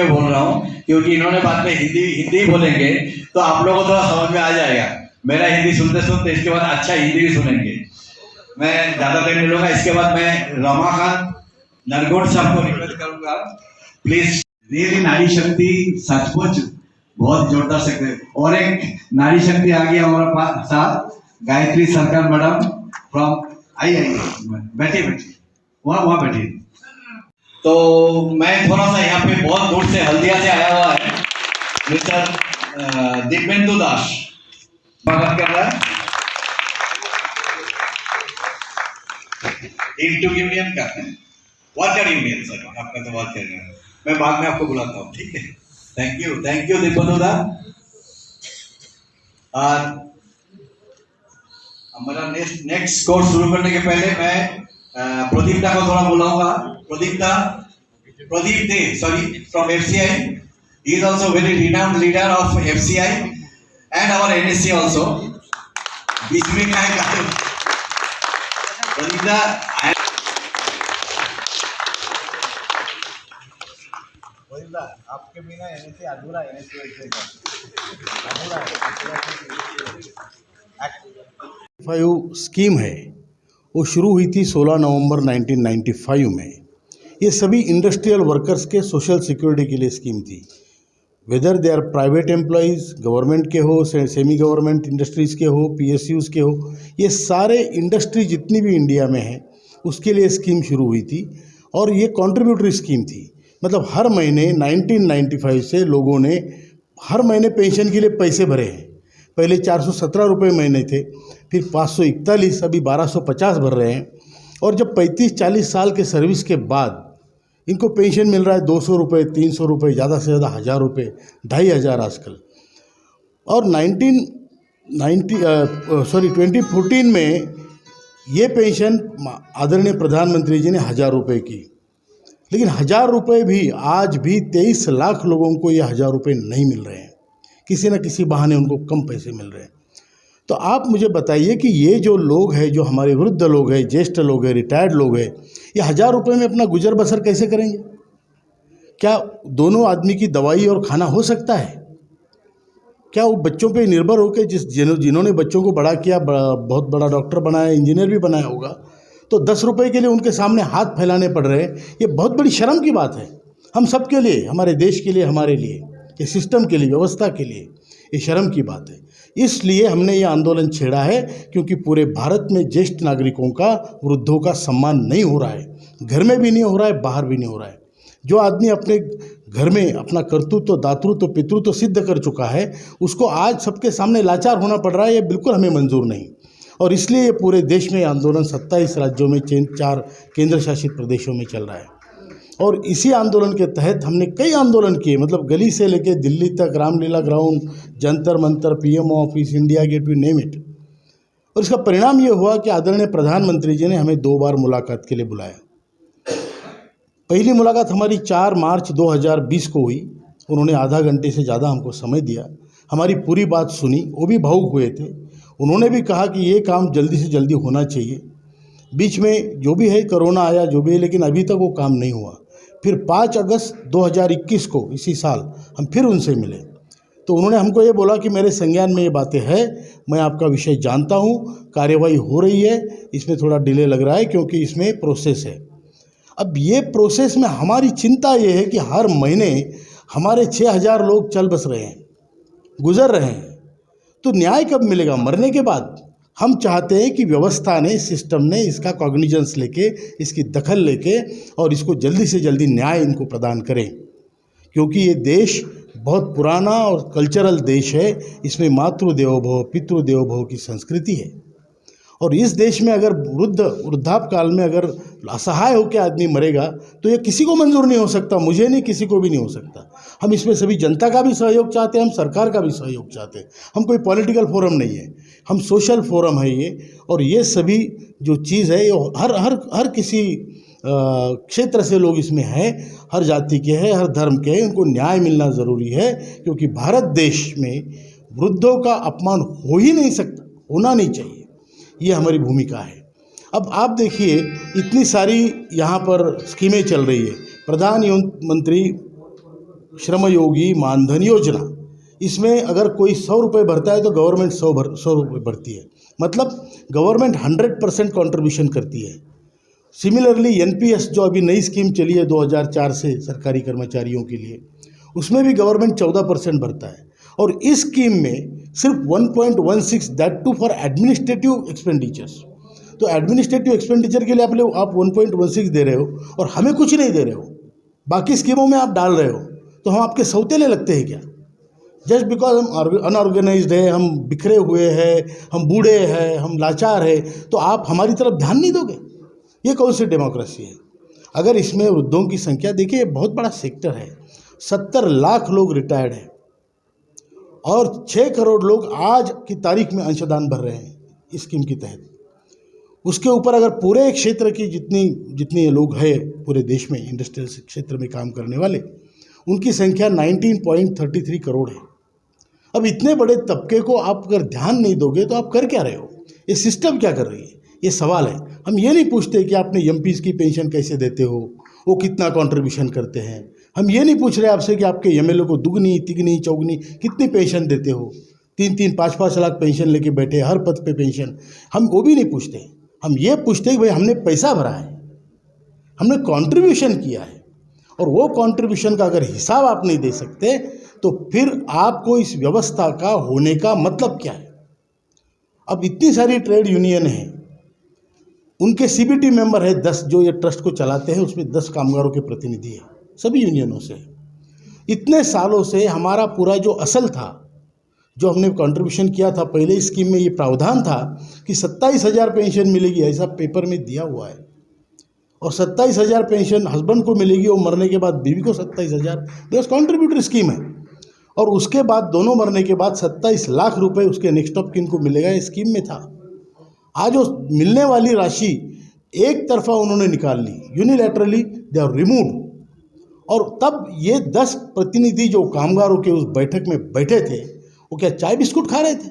लिए बोल रहा हूँ क्योंकि इन्होंने बाद में हिंदी बोलेंगे तो आप लोगों को थोड़ा समझ में आ जाएगा। मेरा हिंदी सुनते सुनते इसके बाद अच्छा हिंदी भी सुनेंगे। मैं ज़्यादा टाइम नहीं लूँगा। इसके बाद मैं रमाकांत नरगोड साहब को रिक्वेस्ट करूँगा प्लीज। रियली नारी शक्ति सचमुच बहुत जोरदार शक्ति। और एक नारी शक्ति आ गया हमारे साथ, गायत्री सरकार मैडम फ्रॉम आइए बैठिए वहाँ बैठिए। तो मैं थोड़ा सा यहाँ पे बहुत दूर से हल्दिया से आया हुआ है। मिस्टर दिव्येंदु दास स्वागत कर रहा है। इंटू यूनियन का वर्कर यूनियन सर, आपका तो वर्कर यूनियन। मैं बाद में आपको बुलाता हूँ, ठीक है। थैंक यू दिव्येंदु दा। हमारा नेक्स्ट कोर्स शुरू करने के पहले मैं प्रदीप दा को थोड़ा बुलाऊंगा। Pradeep De sorry from FCI. He is also very renowned leader of FCI and our NSC also. बीच में क्या है प्रदीप दा? आपके बिना NSC अधूरा स्कीम है वो शुरू हुई थी 16 नवंबर 1995 में। ये सभी इंडस्ट्रियल वर्कर्स के सोशल सिक्योरिटी के लिए स्कीम थी। Whether they are private employees, government के हो, सेमी गवर्नमेंट इंडस्ट्रीज़ के हो, PSUs के हो, ये सारे इंडस्ट्री जितनी भी इंडिया में है उसके लिए स्कीम शुरू हुई थी। और ये कॉन्ट्रीब्यूटरी स्कीम थी। मतलब हर महीने 1995 से लोगों ने हर महीने पेंशन के लिए पैसे भरे हैं। पहले 417 रुपये महीने थे, फिर 541, अभी 1250 भर रहे हैं। और जब 35-40 साल के सर्विस के बाद इनको पेंशन मिल रहा है 200 रुपये, 300 रुपये, ज़्यादा से ज़्यादा 1000 रुपये, 2500 आजकल। और 2014 में ये पेंशन आदरणीय प्रधानमंत्री जी ने 1000 रुपये की। लेकिन 1000 रुपये भी आज भी 23 लाख लोगों को ये 1000 रुपये नहीं मिल रहे हैं। किसी न किसी बहाने उनको कम पैसे मिल रहे हैं। तो आप मुझे बताइए कि ये जो लोग हैं, जो हमारे वृद्ध लोग हैं, ज्येष्ठ लोग हैं, रिटायर्ड लोग हैं, ये 1000 रुपये में अपना गुजर बसर कैसे करेंगे? क्या दोनों आदमी की दवाई और खाना हो सकता है? क्या वो बच्चों पे निर्भर होकर जिन्होंने बच्चों को बड़ा किया, बहुत बड़ा डॉक्टर बनाया, इंजीनियर भी बनाया होगा, तो 10 रुपये के लिए उनके सामने हाथ फैलाने पड़ रहे हैं? ये बहुत बड़ी शर्म की बात है हम सब के लिए, हमारे देश के लिए, हमारे लिए, ये सिस्टम के लिए, व्यवस्था के लिए ये शर्म की बात है। इसलिए हमने ये आंदोलन छेड़ा है क्योंकि पूरे भारत में ज्येष्ठ नागरिकों का, वृद्धों का सम्मान नहीं हो रहा है। घर में भी नहीं हो रहा है, बाहर भी नहीं हो रहा है। जो आदमी अपने घर में अपना कर्तृत्व, दातृत्व, पितृत्व सिद्ध कर चुका है, उसको आज सबके सामने लाचार होना पड़ रहा है। ये बिल्कुल हमें मंजूर नहीं। और इसलिए ये पूरे देश में आंदोलन 27 राज्यों में 4 केंद्र शासित प्रदेशों में चल रहा है। और इसी आंदोलन के तहत हमने कई आंदोलन किए, मतलब गली से लेकर दिल्ली तक, Ramlila ground, Jantar Mantar, PM office, India gate, you name it. और इसका परिणाम ये हुआ कि आदरणीय प्रधानमंत्री जी ने हमें 2 बार मुलाकात के लिए बुलाया। पहली मुलाकात हमारी 4 मार्च 2020 को हुई। उन्होंने आधा घंटे से ज़्यादा हमको समय दिया, हमारी पूरी बात सुनी, वो भी भावुक हुए थे। उन्होंने भी कहा कि ये काम जल्दी से जल्दी होना चाहिए। बीच में जो भी है कोरोना आया, जो भी है, लेकिन अभी तक वो काम नहीं हुआ। फिर 5 अगस्त 2021 को, इसी साल, हम फिर उनसे मिले तो उन्होंने हमको ये बोला कि मेरे संज्ञान में ये बातें हैं, मैं आपका विषय जानता हूँ, कार्यवाही हो रही है, इसमें थोड़ा डिले लग रहा है क्योंकि इसमें प्रोसेस है। अब ये प्रोसेस में हमारी चिंता ये है कि हर महीने हमारे 6000 लोग चल बस रहे हैं, गुजर रहे हैं, तो न्याय कब मिलेगा? मरने के बाद। हम चाहते हैं कि व्यवस्था ने, सिस्टम ने इसका कॉग्निजेंस लेके, इसकी दखल लेके और इसको जल्दी से जल्दी न्याय इनको प्रदान करें, क्योंकि ये देश बहुत पुराना और कल्चरल देश है। इसमें मातृ देवो भव, पितृ देवो भव की संस्कृति है। और इस देश में अगर वृद्धापकाल में अगर असहाय होकर आदमी मरेगा तो ये किसी को मंजूर नहीं हो सकता, मुझे नहीं, किसी को भी नहीं हो सकता। हम इसमें सभी जनता का भी सहयोग चाहते हैं, हम सरकार का भी सहयोग चाहते हैं। हम कोई पॉलिटिकल फोरम नहीं है, हम सोशल फोरम है ये। और ये सभी जो चीज़ है, ये हर किसी क्षेत्र से लोग इसमें हैं, हर जाति के हैं, हर धर्म के हैं। उनको न्याय मिलना ज़रूरी है, क्योंकि भारत देश में वृद्धों का अपमान हो ही नहीं सकता, होना नहीं चाहिए। ये हमारी भूमिका है। अब आप देखिए, इतनी सारी यहाँ पर स्कीमें चल रही है। प्रधानमंत्री श्रमयोगी मानधन योजना, इसमें अगर कोई 100 रुपये भरता है तो गवर्नमेंट 100 रुपये भरती है, मतलब गवर्नमेंट 100% कॉन्ट्रीब्यूशन करती है। सिमिलरली एनपीएस जो अभी नई स्कीम चली है 2004 से सरकारी कर्मचारियों के लिए, उसमें भी गवर्नमेंट 14% भरता है। और इस स्कीम में सिर्फ 1.16 that too for administrative expenditures, तो एडमिनिस्ट्रेटिव एक्सपेंडिचर के लिए आप 1.16 दे रहे हो और हमें कुछ नहीं दे रहे हो, बाकी स्कीमों में आप डाल रहे हो, तो हम आपके सौतेले लगते हैं क्या? जस्ट बिकॉज हम अनऑर्गेनाइज्ड है, हम बिखरे हुए हैं, हम बूढ़े हैं, हम लाचार हैं, तो आप हमारी तरफ ध्यान नहीं दोगे? ये कौन सी डेमोक्रेसी है? अगर इसमें वृद्धों की संख्या देखिए, बहुत बड़ा सेक्टर है, 70 लाख लोग रिटायर्ड हैं और 6 करोड़ लोग आज की तारीख में अंशदान भर रहे हैं इस स्कीम के तहत। उसके ऊपर अगर पूरे क्षेत्र की जितनी लोग हैं पूरे देश में इंडस्ट्रियल क्षेत्र में काम करने वाले, उनकी संख्या 19.33 करोड़ है। अब इतने बड़े तबके को आप अगर ध्यान नहीं दोगे तो आप कर क्या रहे हो? ये सिस्टम क्या कर रही है? ये सवाल है। हम ये नहीं पूछते कि आपने एमपीज़ की पेंशन कैसे देते हो, वो कितना कंट्रीब्यूशन करते हैं। हम ये नहीं पूछ रहे आपसे कि आपके एमएलए को दुगनी तिगनी चौगनी कितनी पेंशन देते हो, 3-3 5-5 लाख पेंशन लेके बैठे, हर पद पे पेंशन, हम वो भी नहीं पूछते। हम ये पूछते कि भाई हमने पैसा भरा है, हमने कंट्रीब्यूशन किया है, और वो कंट्रीब्यूशन का अगर हिसाब आप नहीं दे सकते तो फिर आपको इस व्यवस्था का होने का मतलब क्या है? अब इतनी सारी ट्रेड यूनियन हैं, उनके सीबीटी मेंबर है 10 जो ये ट्रस्ट को चलाते हैं, उसमें 10 कामगारों के प्रतिनिधि हैं सभी यूनियनों से। इतने सालों से हमारा पूरा जो असल था, जो हमने कंट्रीब्यूशन किया था पहले स्कीम में, ये प्रावधान था कि 27,000 पेंशन मिलेगी, ऐसा पेपर में दिया हुआ है, और 27,000 पेंशन हस्बैंड को मिलेगी और मरने के बाद बीवी को 27,000, बिकॉज कॉन्ट्रीब्यूटरी स्कीम है। और उसके बाद दोनों मरने के बाद 27 लाख रुपए उसके नेक्स्ट ऑफ किन को मिलेगा, ये स्कीम में था। आज उस मिलने वाली राशि एक तरफा उन्होंने निकाल ली, यूनिलैटरली दे आर रिमूव्ड। और तब ये 10 प्रतिनिधि जो कामगारों के उस बैठक में बैठे थे, वो क्या चाय बिस्कुट खा रहे थे?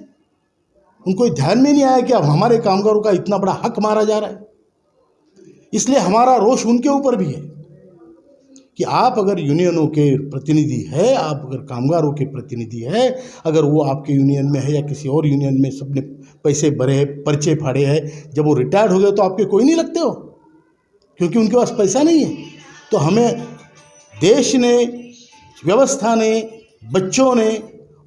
उनको ध्यान में नहीं आया कि अब हमारे कामगारों का इतना बड़ा हक मारा जा रहा है। इसलिए हमारा रोष उनके ऊपर भी है कि आप अगर यूनियनों के प्रतिनिधि है, आप अगर कामगारों के प्रतिनिधि है, अगर वो आपके यूनियन में है या किसी और यूनियन में सबने पैसे भरे हैं, पर्चे फाड़े हैं, जब वो रिटायर्ड हो गए तो आपके कोई नहीं लगते हो, क्योंकि उनके पास पैसा नहीं है। तो हमें देश ने, व्यवस्था ने, बच्चों ने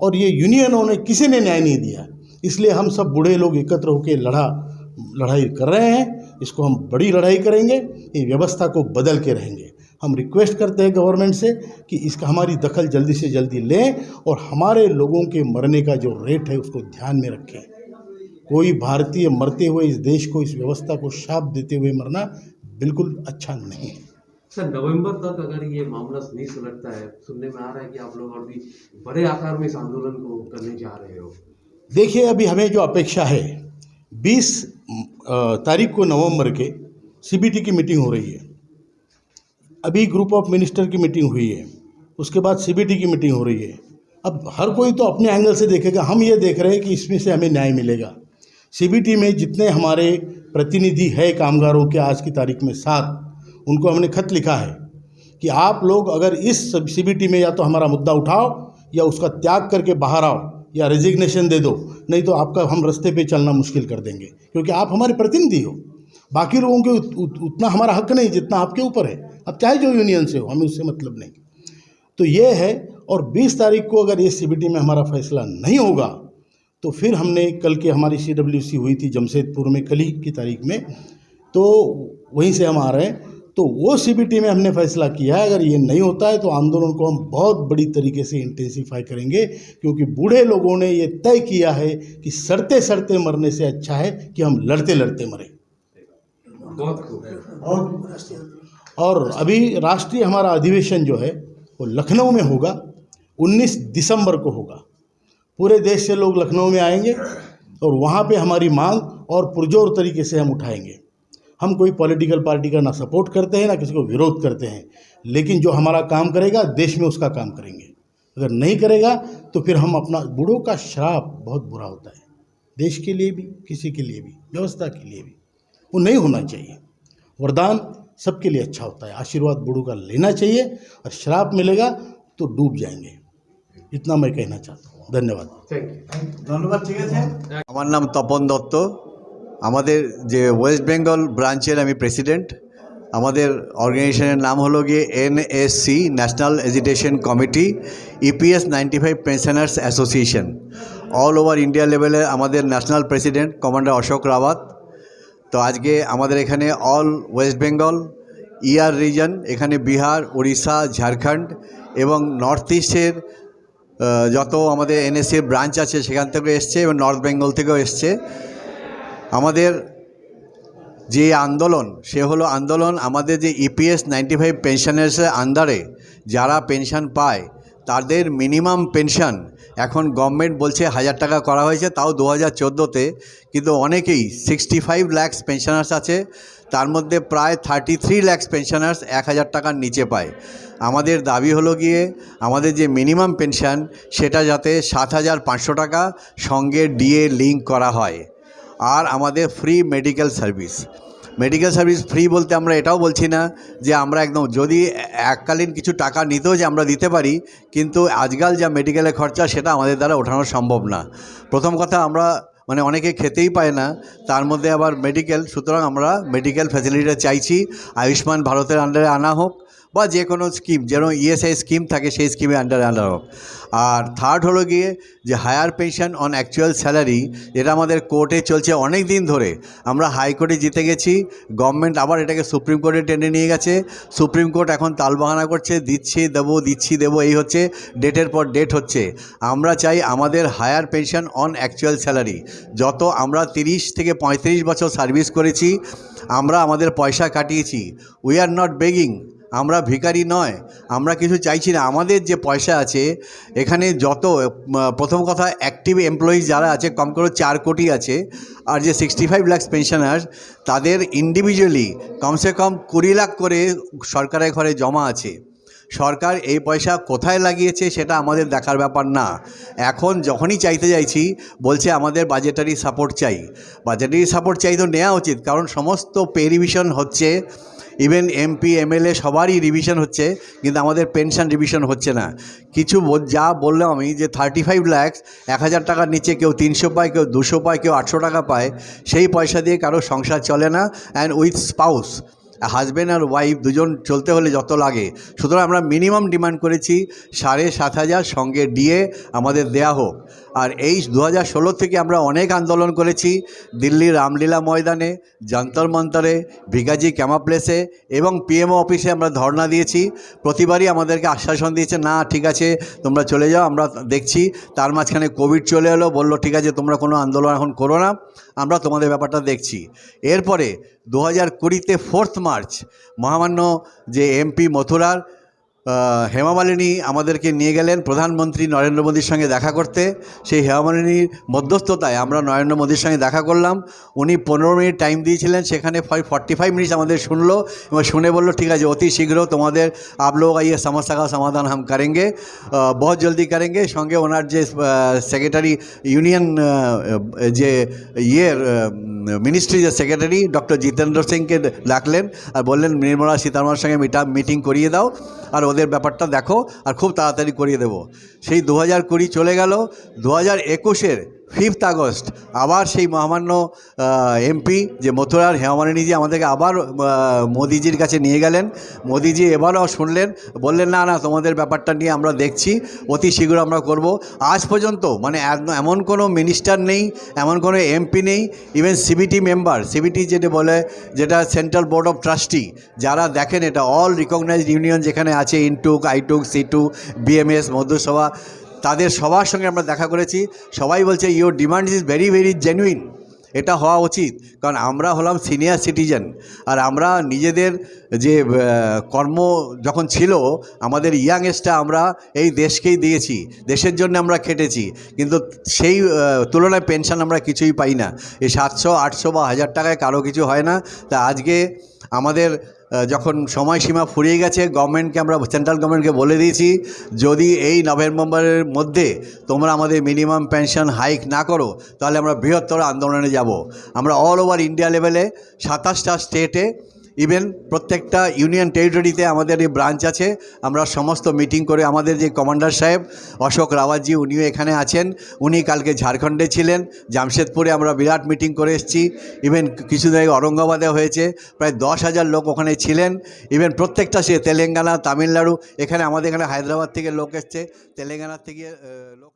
और ये यूनियनों ने, किसी ने न्याय नहीं दिया। इसलिए हम सब बूढ़े लोग एकत्र होकर लड़ाई कर रहे हैं। इसको हम बड़ी लड़ाई करेंगे, ये व्यवस्था को बदल के रहेंगे। हम रिक्वेस्ट करते हैं गवर्नमेंट से कि इसका हमारी दखल जल्दी से जल्दी लें और हमारे लोगों के मरने का जो रेट है उसको ध्यान में रखें। कोई भारतीय मरते हुए इस देश को, इस व्यवस्था को शाप देते हुए मरना बिल्कुल अच्छा नहीं है। सर, नवंबर तक अगर ये मामला नहीं सुलझता है, सुनने में आ रहा है कि आप लोग और भी बड़े आकार में इस आंदोलन को करने जा रहे हो। देखिए, अभी हमें जो अपेक्षा है, 20 तारीख को नवंबर के सीबीटी की मीटिंग हो रही है। अभी ग्रुप ऑफ मिनिस्टर की मीटिंग हुई है, उसके बाद सीबीटी की मीटिंग हो रही है। अब हर कोई तो अपने एंगल से देखेगा, हम ये देख रहे हैं कि इसमें से हमें न्याय मिलेगा। सीबीटी में जितने हमारे प्रतिनिधि है कामगारों के आज की तारीख में 7, उनको हमने खत लिखा है कि आप लोग अगर इस सीबीटी में या तो हमारा मुद्दा उठाओ या उसका त्याग करके बाहर आओ या रेजिग्नेशन दे दो, नहीं तो आपका हम रास्ते पे चलना मुश्किल कर देंगे, क्योंकि आप हमारे प्रतिनिधि हो। बाकी लोगों के उतना हमारा हक नहीं जितना आपके ऊपर है। अब चाहे जो यूनियन से हो, हमें उससे मतलब नहीं। तो ये है। और 20 तारीख को अगर ये सीबीटी में हमारा फैसला नहीं होगा तो फिर हमने कल के हमारी CWC हुई थी जमशेदपुर में कल ही की तारीख में, तो वहीं से हम आ रहे हैं। तो वो सीबीटी में हमने फैसला किया है, अगर ये नहीं होता है तो आंदोलन को हम बहुत बड़ी तरीके से इंटेंसीफाई करेंगे, क्योंकि बूढ़े लोगों ने ये तय किया है कि सड़ते सड़ते मरने से अच्छा है कि हम लड़ते लड़ते मरें। बहुत खूब। और अभी राष्ट्रीय हमारा अधिवेशन जो है वो लखनऊ में होगा, 19 दिसंबर को होगा। पूरे देश से लोग लखनऊ में आएंगे और वहाँ पे हमारी मांग और पुरजोर तरीके से हम उठाएंगे। हम कोई पॉलिटिकल पार्टी का ना सपोर्ट करते हैं ना किसी को विरोध करते हैं, लेकिन जो हमारा काम करेगा देश में उसका काम करेंगे। अगर नहीं करेगा तो फिर हम अपना, बूढ़ों का श्राप बहुत बुरा होता है, देश के लिए भी, किसी के लिए भी, व्यवस्था के लिए भी। वो नहीं होना चाहिए। वरदान सबके लिए अच्छा होता है, आशीर्वाद बूढ़ों का लेना चाहिए, और श्राप मिलेगा तो डूब जाएंगे। इतना मैं कहना चाहता हूँ। धन्यवाद। Thank you. ধন্যবাদ। ঠিক আছে। আমার নাম তপন দত্ত, আমাদের যে ওয়েস্ট বেঙ্গল ব্রাঞ্চের আমি প্রেসিডেন্ট। আমাদের অর্গানাইজেশনের নাম হলো গিয়ে NSC, national education committee, EPS 95 pensioners association. All over India লেভেলে আমাদের national president commander Ashok Rawat. তো আজকে আমাদের এখানে all west Bengal, ER region, এখানে বিহার, উড়িষ্যা, ঝাড়খণ্ড এবং নর্থ ইস্টের যত আমাদের NSC ব্রাঞ্চ আছে সেখান থেকে এসছে এবং নর্থ বেঙ্গল থেকেও এসছে। আমাদের যে আন্দোলন সে হলো আন্দোলন আমাদের যে EPS 95 পেনশনার্সের আন্ডারে যারা পেনশন পায় তাদের মিনিমাম পেনশন এখন গভর্নমেন্ট বলছে 1000 টাকা করা হয়েছে, তাও 2014-তে। কিন্তু অনেকেই 65 লাখ পেনশনার্স আছে, তার মধ্যে প্রায় 33 লাখ পেনশনার্স 1000 টাকার নিচে পায়। আমাদের দাবি হলো গিয়ে আমাদের যে মিনিমাম পেনশন সেটা যাতে 7500 টাকা সঙ্গে DA লিঙ্ক করা হয়। আর আমাদের ফ্রি মেডিকেল সার্ভিস ফ্রি বলতে আমরা এটাও বলছি না যে আমরা একদম যদি এককালীন কিছু টাকা নিতেও যে আমরা দিতে পারি, কিন্তু আজকাল যা মেডিকেলের খরচা সেটা আমাদের দ্বারা ওঠানো সম্ভব না। প্রথম কথা আমরা অনেকে খেতেই পায় না, তার মধ্যে আবার মেডিকেল, সুতরাং আমরা মেডিকেল ফ্যাসিলিটি চাইছি আয়ুষ্মান ভারতের আন্ডারে আনা হোক বা যে কোনো স্কিম, যেন ESI স্কিম থাকে সেই স্কিমের আন্ডারে আনা হোক। আর থার্ড হলো গিয়ে যে higher pension on actual salary, এটা আমাদের কোর্টে চলছে অনেক দিন ধরে। আমরা হাইকোর্টে জিতে গেছি, গভর্নমেন্ট আবার এটাকে সুপ্রিম কোর্টে টেনে নিয়ে গেছে। সুপ্রিম কোর্ট এখন তালবাহানা করছে, দিচ্ছি দেবো, এই হচ্ছে, ডেটের পর ডেট হচ্ছে। আমরা চাই আমাদের higher pension on actual salary. যত আমরা 30 থেকে 35 বছর সার্ভিস করেছি, আমরা আমাদের পয়সা কাটিয়েছি। উই আর নট বেগিং, আমরা ভিখারি নয়, আমরা কিছু চাইছি না। আমাদের যে পয়সা আছে এখানে যত, প্রথম কথা অ্যাক্টিভ এমপ্লয়িজ যারা আছে কম করে 4 কোটি আছে, আর যে 65 লাখ পেনশনার্স তাদের ইন্ডিভিজুয়ালি কমসে কম 20 লাখ করে সরকারের ঘরে জমা আছে। সরকার এই পয়সা কোথায় লাগিয়েছে সেটা আমাদের দেখার ব্যাপার না। এখন যখনই চাইতে যাইছি বলছে আমাদের বাজেটারি সাপোর্ট চাই। বাজেটারি সাপোর্ট চাই তো নেওয়া উচিত, কারণ সমস্ত পে রিভিশন হচ্ছে, ইভেন MP MLA সবারই রিভিশন হচ্ছে, কিন্তু আমাদের পেনশন রিভিশন হচ্ছে না। কিছু যা বললাম আমি যে 35 লাখ 1000 টাকার নিচে কেউ 300 পায়, কেউ 200 পায়, কেউ 800 টাকা পায়, সেই পয়সা দিয়ে কারো সংসার চলে না। অ্যান্ড উইথ স্পাউস, হাজব্যান্ড আর ওয়াইফ দুজন চলতে হলে যত লাগে, সুতরাং আমরা মিনিমাম ডিমান্ড করেছি 7500 সঙ্গে DA আমাদের দেয়া হোক। আর এই 2016 থেকে আমরা অনেক আন্দোলন করেছি, দিল্লির রামলীলা ময়দানে, যন্তর মন্তরে, ভিগাজি ক্যামা প্লেসে এবং PMO অফিসে আমরা ধর্ণা দিয়েছি। প্রতিবারই আমাদেরকে আশ্বাসন দিয়েছে, না ঠিক আছে তোমরা চলে যাও, আমরা দেখছি। তার মাঝখানে কোভিড চলে এলো, বললো ঠিক আছে তোমরা কোনো আন্দোলন এখন করো না, আমরা তোমাদের ব্যাপারটা দেখছি। এরপরে 2020-তে 4 মার্চ মহামান্য যে MP মথুরার হেমা মালিনী আমাদেরকে নিয়ে গেলেন প্রধানমন্ত্রী নরেন্দ্র মোদীর সঙ্গে দেখা করতে। সেই হেমা মালিনীর মধ্যস্থতায় আমরা নরেন্দ্র মোদীর সঙ্গে দেখা করলাম। উনি 15 মিনিট টাইম দিয়েছিলেন, সেখানে 45 মিনিট আমাদের শুনলো এবং শুনে বললো ঠিক আছে অতি শীঘ্র তোমাদের आप लोग ये समस्या का समाधान हम करेंगे, बहुत जल्दी करेंगे। সঙ্গে ওনার যে সেক্রেটারি ইউনিয়ন যে মিনিস্ট্রি যে সেক্রেটারি ডক্টর জিতেন্দ্র সিংকে ডাকলেন আর বললেন নির্মলা সীতারমণের সঙ্গে মিটিং করিয়ে দাও আর ওদের ব্যাপারটা দেখো আর খুব তাড়াতাড়ি করিয়ে দেবো। সেই 2020 চলে গেল। 2021-এর 5 আগস্ট আবার সেই মহামান্য MP যে মথুরার হেমা মালিনীজি আমাদেরকে আবার মোদিজির কাছে নিয়ে গেলেন। মোদিজি এবারও শুনলেন, বললেন না না তোমাদের ব্যাপারটা নিয়ে আমরা দেখছি, অতি শীঘ্র আমরা করব। আজ পর্যন্ত মানে এমন কোনো মিনিস্টার নেই, এমন কোনো MP নেই, ইভেন CBT মেম্বার, CBT যেটা বলে, যেটা সেন্ট্রাল বোর্ড অফ ট্রাস্টি, যারা দেখেন এটা অল রিকগনাইজড ইউনিয়ন যেখানে আছে, ইনটুক, আইটুক, সিটু, BMS, মধ্যসভা, তাদের সবার সঙ্গে আমরা দেখা করেছি। সবাই বলছে your demand is very very genuine, এটা হওয়া উচিত, কারণ আমরা হলাম সিনিয়র সিটিজেন। আর আমরা নিজেদের যে কর্ম যখন ছিল আমাদের ইয়াং এজটা আমরা এই দেশকেই দিয়েছি, দেশের জন্য আমরা খেটেছি, কিন্তু সেই তুলনায় পেনশন আমরা কিছুই পাই না। এই 700, 800 বা 1000 টাকায় কারো কিছু হয় না। তা আজকে আমাদের যখন সময়সীমা ফুরিয়ে গেছে, গভর্নমেন্টকে আমরা, সেন্ট্রাল গভর্নমেন্টকে বলে দিয়েছি যদি এই নভেম্বরের মধ্যে তোমরা আমাদের মিনিমাম পেনশন হাইক না করো তাহলে আমরা বৃহত্তর আন্দোলনে যাব। আমরা অল ওভার ইন্ডিয়া লেভেলে 27টা স্টেটে ইভেন প্রত্যেকটা ইউনিয়ন টেরিটরিতে আমাদের এই ব্রাঞ্চ আছে। আমরা সমস্ত মিটিং করে আমাদের যে কমান্ডার সাহেব অশোক রাওয়াতজি উনিও এখানে আছেন, উনি কালকে ঝাড়খণ্ডে ছিলেন, জামশেদপুরে আমরা বিরাট মিটিং করে এসেছি। ইভেন কিছুদিন আগে ঔরঙ্গাবাদে হয়েছে, প্রায় 10,000 লোক ওখানে ছিলেন। ইভেন প্রত্যেকটা সে তেলেঙ্গানা, তামিলনাড়ু, এখানে আমাদের এখানে হায়দ্রাবাদ থেকে লোক এসছে, তেলেঙ্গানা থেকে লোক।